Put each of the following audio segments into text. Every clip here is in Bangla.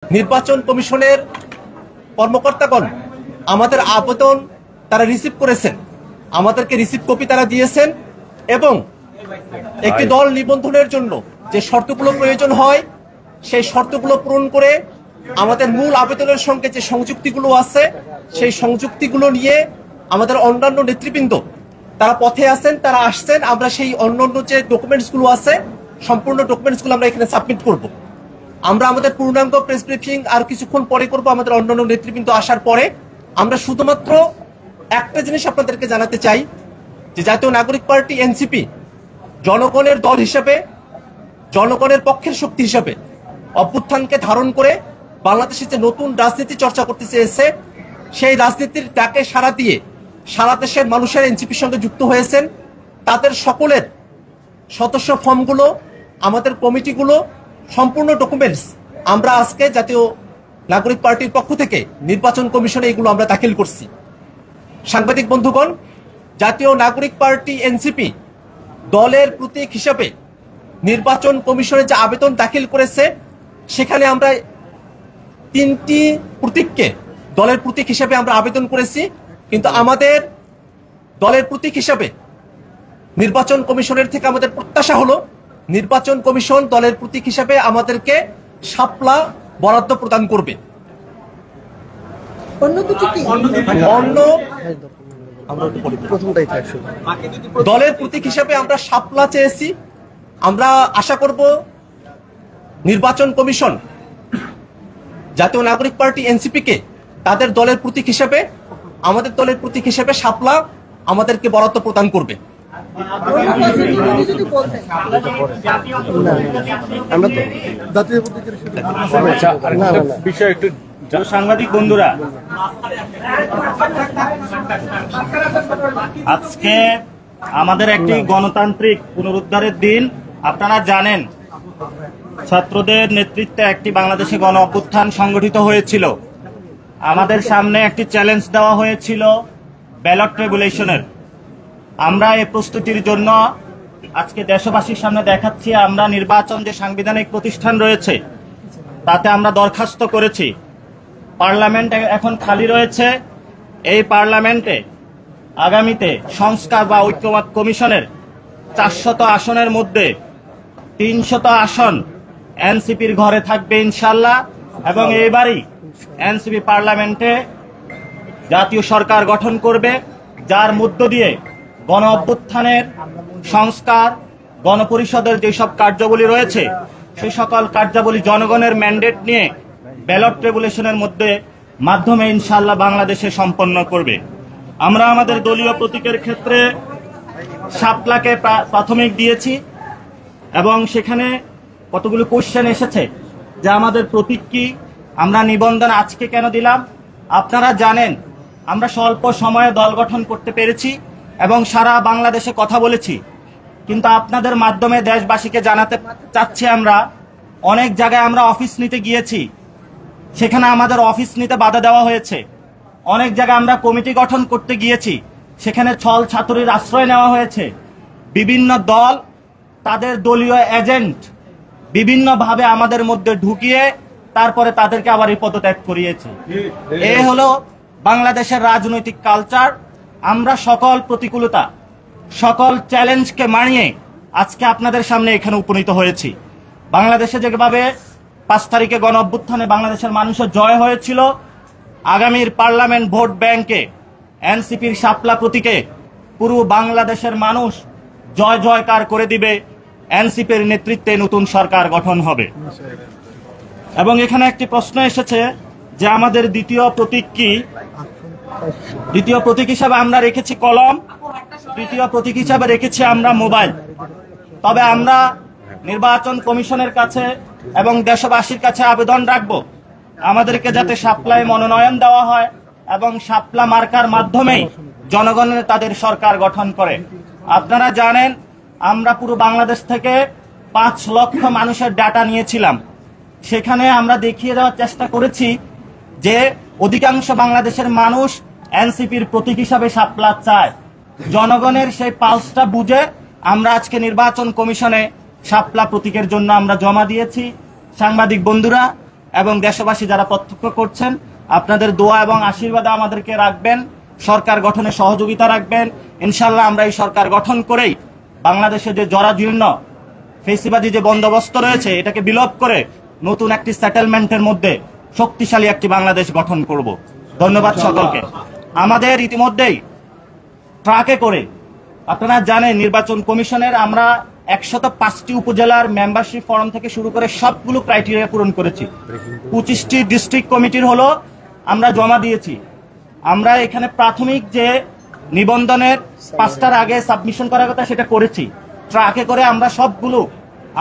নির্বাচন কমিশনের কর্মকর্তাগণ আমাদের আবেদন তারা রিসিভ করেছেন, আমাদেরকে রিসিভ কপি তারা দিয়েছেন এবং একটি দল নিবন্ধনের জন্য যে শর্তগুলো প্রয়োজন হয় সেই শর্তগুলো পূরণ করে আমাদের মূল আবেদনের সঙ্গে যে সংযুক্তিগুলো আছে সেই সংযুক্তিগুলো নিয়ে আমাদের অন্যান্য নেতৃবৃন্দ তারা পথে আছেন, তারা আসছেন। আমরা সেই অন্যান্য যে ডকুমেন্টসগুলো আছে সম্পূর্ণ ডকুমেন্টসগুলো আমরা এখানে সাবমিট করব। আমরা আমাদের পূর্ণাঙ্গ প্রেস ব্রিফিং আর কিছুক্ষণ পরে করব। আমাদের অন্যান্য নেতৃবৃন্দ আসার পরে আমরা শুধুমাত্র একটা জিনিস আপনাদেরকে জানাতে চাই যে জাতীয় নাগরিক পার্টি এনসিপি জনগণের দল হিসেবে, জনগণের পক্ষের শক্তি হিসেবে অভ্যুত্থানকে ধারণ করে বাংলাদেশে যে নতুন রাজনীতি চর্চা করতে চেয়েছে সেই রাজনীতির ডাকে সাড়া দিয়ে সারা দেশের মানুষের এনসিপির সঙ্গে যুক্ত হয়েছেন। তাদের সকলের সদস্য ফর্মগুলো, আমাদের কমিটিগুলো, সম্পূর্ণ ডকুমেন্টস আমরা আজকে জাতীয় নাগরিক পার্টির পক্ষ থেকে নির্বাচন কমিশনে এগুলো আমরা দাখিল করছি। সাংবাদিক বন্ধুগণ, জাতীয় নাগরিক পার্টি এনসিপি দলের প্রতীক হিসাবে নির্বাচন কমিশনে যে আবেদন দাখিল করেছে সেখানে আমরা 3টি প্রতীককে দলের প্রতীক হিসাবে আমরা আবেদন করেছি, কিন্তু আমাদের দলের প্রতীক হিসাবে নির্বাচন কমিশনের থেকে আমাদের প্রত্যাশা হলো নির্বাচন কমিশন দলের প্রতীক হিসাবে আমাদেরকে শাপলা বরাদ্দ প্রদান করবে। দলের প্রতীক হিসাবে আমরা শাপলা চেয়েছি। আমরা আশা করব নির্বাচন কমিশন জাতীয় নাগরিক পার্টি এনসিপি কে তাদের দলের প্রতীক হিসাবে, আমাদের দলের প্রতীক হিসাবে শাপলা আমাদেরকে বরাদ্দ প্রদান করবে। সাংবাদিক বন্ধুরা, আজকে আমাদের একটি গণতান্ত্রিক পুনরুদ্ধারের দিন। আপনারা জানেন ছাত্রদের নেতৃত্বে একটি বাংলাদেশে গণ অভ্যুত্থান সংগঠিত হয়েছিল। আমাদের সামনে একটি চ্যালেঞ্জ দেওয়া হয়েছিল ব্যালট রেগুলেশনের। আমরা এই প্রস্তুতির জন্য আজকে দেশবাসীর সামনে দেখাচ্ছি আমরা নির্বাচন যে সাংবিধানিক প্রতিষ্ঠান রয়েছে তাতে আমরা দরখাস্ত করেছি। পার্লামেন্ট এখন খালি রয়েছে। এই পার্লামেন্টে আগামীতে সংস্কার বা ঐক্যমত কমিশনের 400 আসনের মধ্যে 300 আসন এনসিপির ঘরে থাকবে ইনশাল্লাহ। এবং এবারই এনসিপি পার্লামেন্টে জাতীয় সরকার গঠন করবে, যার মধ্য দিয়ে গণ অভ্যুত্থানের সংস্কার, গণপরিষদের যেসব কার্যাবলী রয়েছে সেই সকল কার্যাবলী জনগণের ম্যান্ডেট নিয়ে ব্যালট রেগুলেশনের মাধ্যমে ইনশাল্লাহ বাংলাদেশে সম্পন্ন করবে। আমরা আমাদের দলীয় প্রতীকের ক্ষেত্রে শাপলাকে প্রাথমিক দিয়েছি এবং সেখানে কতগুলো কোশ্চেন এসেছে যে আমাদের প্রতীক কি, আমরা নিবন্ধন আজকে কেন দিলাম। আপনারা জানেন আমরা স্বল্প সময়ে দল গঠন করতে পেরেছি এবং সারা বাংলাদেশে কথা বলেছি, কিন্তু আপনাদের মাধ্যমে দেশবাসীকে জানাতে চাচ্ছি আমরা অনেক জায়গায় আমরা অফিস নিতে গিয়েছি, সেখানে আমাদের অফিস নিতে বাধা দেওয়া হয়েছে। অনেক জায়গায় আমরা কমিটি গঠন করতে গিয়েছি, সেখানে ছল ছাত্রীর আশ্রয় নেওয়া হয়েছে। বিভিন্ন দল তাদের দলীয় এজেন্ট বিভিন্নভাবে আমাদের মধ্যে ঢুকিয়ে তারপরে তাদেরকে আবার পদত্যাগ করিয়েছে। এই হলো বাংলাদেশের রাজনৈতিক কালচার। আমরা সকল প্রতিকূলতা, সকল চ্যালেঞ্জকে মানিয়ে আজকে আপনাদের সামনে এখানে উপনীত হয়েছি। বাংলাদেশে যেভাবে 5 তারিখে গণ অভ্যুত্থানে বাংলাদেশের মানুষের জয় হয়েছিল, আগামীর পার্লামেন্ট ভোট ব্যাংকে এনসিপির শাপলা প্রতীকে পুরো বাংলাদেশের মানুষ জয় জয়কার করে দিবে। এনসিপির নেতৃত্বে নতুন সরকার গঠন হবে। এবং এখানে একটি প্রশ্ন এসেছে যে আমাদের দ্বিতীয় প্রতীক কি। দ্বিতীয় প্রতীক হিসাবে আমরা রেখেছি কলম, তৃতীয় প্রতীক হিসাবে রেখেছি আমরা মোবাইল। তবে আমরা নির্বাচন কমিশনের কাছে এবং দেশবাসীর কাছে আবেদন রাখবো আমাদেরকে যাতে শাপলায় মনোনয়ন দেওয়া হয় এবং শাপলা মার্কার মাধ্যমেই জনগণের তাদের সরকার গঠন করে। আপনারা জানেন আমরা পুরো বাংলাদেশ থেকে 5 লক্ষ মানুষের ডাটা নিয়েছিলাম। সেখানে আমরা দেখিয়ে দেওয়ার চেষ্টা করেছি যে অধিকাংশ বাংলাদেশের মানুষ এনসিপির প্রতীক হিসাবে শাপলা চায়। জনগণের সেই পালসটা বুঝে আমরা আজকে নির্বাচন কমিশনে শাপলা প্রতীকের জন্য আমরা জমা দিয়েছি। সাংবাদিক বন্ধুরা, এবং দেশবাসী যারা প্রত্যক্ষ করছেন, আপনাদের দোয়া এবং আশীর্বাদে আমাদেরকে রাখবেন, সরকার গঠনে সহযোগিতা রাখবেন। ইনশাল্লাহ আমরা এই সরকার গঠন করেই বাংলাদেশে যে জরাজীর্ণ ফেসিবাদী যে বন্দোবস্ত রয়েছে এটাকে বিলোপ করে নতুন একটি সেটেলমেন্টের মধ্যে শক্তিশালী একটি বাংলাদেশ গঠন করব। ধন্যবাদ সকলকে। আমাদের ইতিমধ্যেই ট্রাকে করে, আপনারা জানেন নির্বাচন কমিশনের আমরা 105টি উপজেলার মেম্বারশিপ ফর্ম থেকে শুরু করে সবগুলো ক্রাইটেরিয়া পূরণ করেছি। 25টি ডিস্ট্রিক্ট কমিটির হলো আমরা জমা দিয়েছি। আমরা এখানে প্রাথমিক যে নিবন্ধনের 5টার আগে সাবমিশন করার কথা সেটা করেছি। ট্রাকে করে আমরা সবগুলো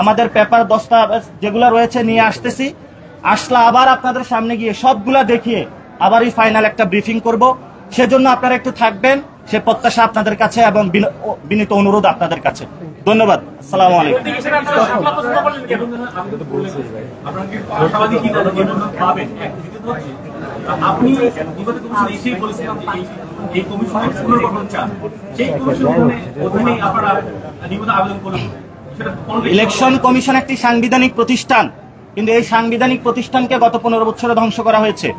আমাদের পেপার দস্তাবেজ যেগুলো রয়েছে নিয়ে আসতেছি। আসলে আবার আপনাদের সামনে গিয়ে সবগুলা দেখিয়ে আবারই ফাইনাল একটা ব্রিফিং করব। সেজন্য আপনারা একটু থাকবেন, সে প্রত্যাশা আপনাদের কাছে এবং বিনীত অনুরোধ আপনাদের কাছে। ধন্যবাদ। আসসালামু আলাইকুম। ইলেকশন কমিশন একটি সাংবিধানিক প্রতিষ্ঠান, কিন্তু এই সাংবিধানিক প্রতিষ্ঠানকে গত 15 বছরে ধ্বংস করা হয়েছে।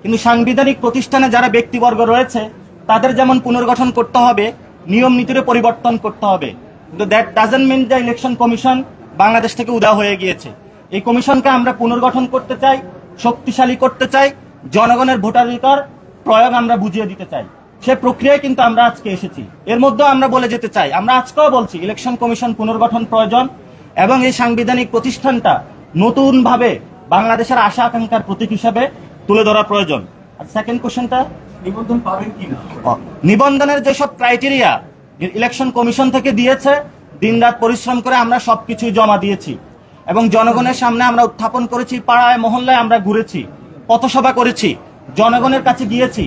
কিন্তু সাংবিধানিক প্রতিষ্ঠানে যারা ব্যক্তিবর্গ রয়েছে তাদের যেমন পুনর্গঠন করতে হবে, নিয়ম নীতির পরিবর্তন করতে হবে। কিন্তু that doesn't mean the election commission Bangladesh থেকে উদা হয়ে গিয়েছে। এই কমিশনকে আমরা পুনর্গঠন করতে চাই, শক্তিশালী করতে চাই, জনগণের ভোটাধিকার প্রয়োগ আমরা বুঝিয়ে দিতে চাই। সে প্রক্রিয়ায় কিন্তু আমরা আজকে এসেছি। এর মধ্যে আমরা বলে যেতে চাই, আমরা আজকেও বলছি ইলেকশন কমিশন পুনর্গঠন প্রয়োজন এবং এই সাংবিধানিক প্রতিষ্ঠানটা নতুন ভাবে বাংলাদেশের আশা আকাঙ্ক্ষার প্রতীক হিসাবে তুলে ধরা প্রয়োজন। আর সেকেন্ড কোশ্চেনটা, নিবন্ধন পাবেন কিনা? নিবন্ধনের যেসব ক্রাইটেরিয়া ইলেকশন কমিশন থেকে দিয়েছে, দিনরাত পরিশ্রম করে আমরা সবকিছু জমা দিয়েছি এবং জনগণের সামনে আমরা উত্থাপন করেছি। পাড়ায় মহল্লায় আমরা ঘুরেছি, পথসভা করেছি, জনগণের কাছে গিয়েছি।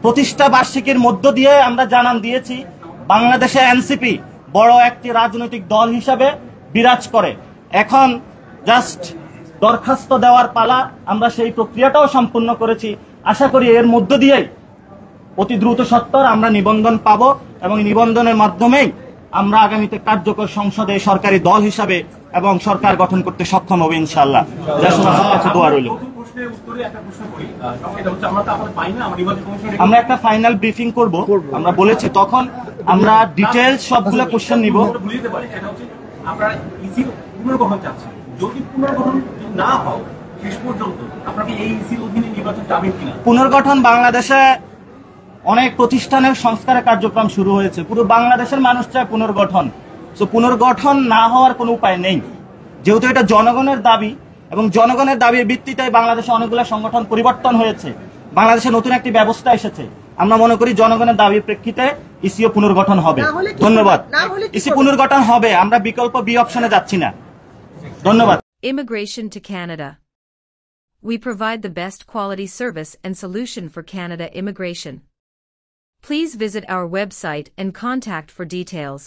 প্রতিষ্ঠা বার্ষিকীর মধ্য দিয়ে আমরা জানান দিয়েছি বাংলাদেশে এনসিপি বড় একটি রাজনৈতিক দল হিসাবে বিরাজ করে। এখন জাস্ট দরখাস্ত দেওয়ার পালা। আমরা সেই প্রক্রিয়াটাও সম্পূর্ণ করেছি। আশা করি এর মধ্য দিয়েই অতি দ্রুত সত্বর আমরা নিবন্ধন পাবো এবং নিবন্ধনের মাধ্যমেই আমরা আগামীতে কার্যকর সংসদে সরকারি দল হিসাবে এবং সরকার গঠন করতে সক্ষম হবে ইনশাআল্লাহ। দোয়া রইল। আমরা একটা ফাইনাল ব্রিফিং করব, আমরা বলেছি তখন আমরা ডিটেইলস সবগুলো কোশ্চেন নিব। আপনারা ইসি পুনর্গঠন চাচ্ছেন, যদি পুনর্গঠন না হয় শেষ পর্যন্ত আপনারা এই ইসির অধীনে নির্বাচন যাবেন কিনা? পুনর্গঠন বাংলাদেশে অনেক প্রতিষ্ঠানের সংস্কারের কার্যক্রম শুরু হয়েছে। পুরো বাংলাদেশের মানুষ চায় পুনর্গঠন। তো পুনর্গঠন না হওয়ার কোনো উপায় নেই, যেহেতু এটা জনগণের দাবি এবং জনগণের দাবির ভিত্তিতে বাংলাদেশে অনেকগুলো সংগঠন পরিবর্তন হয়েছে। বাংলাদেশে নতুন একটি ব্যবস্থা এসেছে। আমরা মনে করি জনগণের দাবির প্রেক্ষিতে ইসিও পুনর্গঠন হবে। ধন্যবাদ। ইসি পুনর্গঠন হবে, আমরা বিকল্প বি অপশনে যাচ্ছি না। ধন্যবাদ। Immigration to Canada. We provide the best quality service and solution for Canada immigration. Please visit our website and contact for details.